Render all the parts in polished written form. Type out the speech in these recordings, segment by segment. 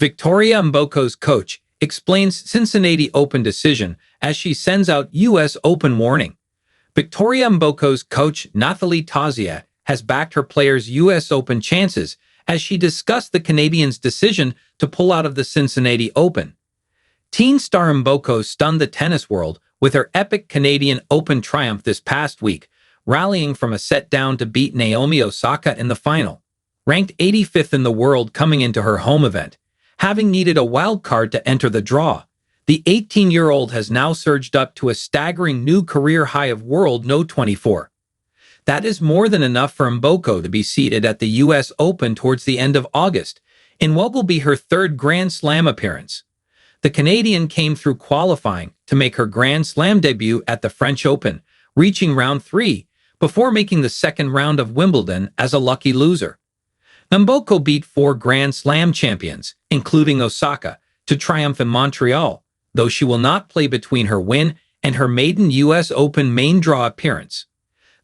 Victoria Mboko's coach explains Cincinnati Open decision as she sends out U.S. Open warning. Victoria Mboko's coach Nathalie Tauziat has backed her players' U.S. Open chances as she discussed the Canadians' decision to pull out of the Cincinnati Open. Teen star Mboko stunned the tennis world with her epic Canadian Open triumph this past week, rallying from a set down to beat Naomi Osaka in the final. Ranked 85th in the world coming into her home event, having needed a wild card to enter the draw, the 18-year-old has now surged up to a staggering new career high of World No. 24. That is more than enough for Mboko to be seated at the U.S. Open towards the end of August, in what will be her third Grand Slam appearance. The Canadian came through qualifying to make her Grand Slam debut at the French Open, reaching round 3, before making the second round of Wimbledon as a lucky loser. Mboko beat 4 Grand Slam champions, including Osaka, to triumph in Montreal, though she will not play between her win and her maiden U.S. Open main draw appearance.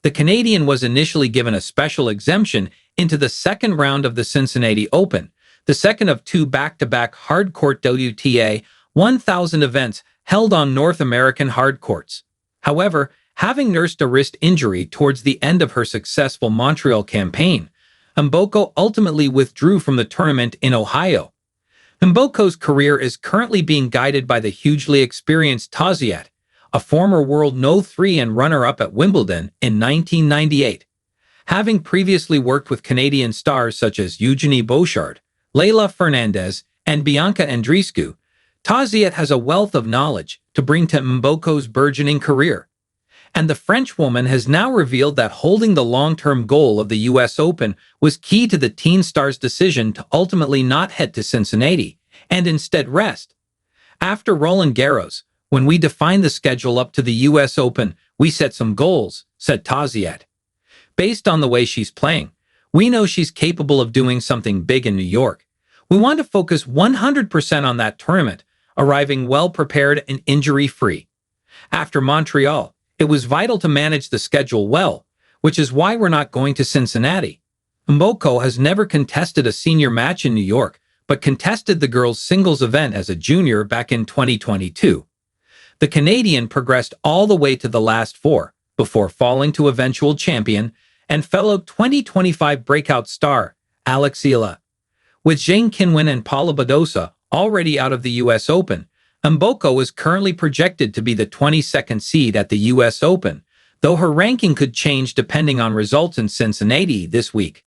The Canadian was initially given a special exemption into the second round of the Cincinnati Open, the second of 2 back-to-back hardcourt WTA 1000 events held on North American hardcourts. However, having nursed a wrist injury towards the end of her successful Montreal campaign, Mboko ultimately withdrew from the tournament in Ohio. Mboko's career is currently being guided by the hugely experienced Tauziat, a former World No. 3 and runner-up at Wimbledon in 1998. Having previously worked with Canadian stars such as Eugenie Bouchard, Leylah Fernandez, and Bianca Andreescu, Tauziat has a wealth of knowledge to bring to Mboko's burgeoning career. And the Frenchwoman has now revealed that holding the long-term goal of the U.S. Open was key to the teen star's decision to ultimately not head to Cincinnati and instead rest. After Roland Garros, when we defined the schedule up to the U.S. Open, we set some goals, said Tauziat. Based on the way she's playing, we know she's capable of doing something big in New York. We want to focus 100% on that tournament, arriving well-prepared and injury-free. After Montreal, it was vital to manage the schedule well, which is why we're not going to Cincinnati. Mboko has never contested a senior match in New York, but contested the girls' singles event as a junior back in 2022. The Canadian progressed all the way to the last 4, before falling to eventual champion and fellow 2025 breakout star, Alex Ila. With Zhang Qinwen and Paula Badosa already out of the U.S. Open, Mboko is currently projected to be the 22nd seed at the U.S. Open, though her ranking could change depending on results in Cincinnati this week.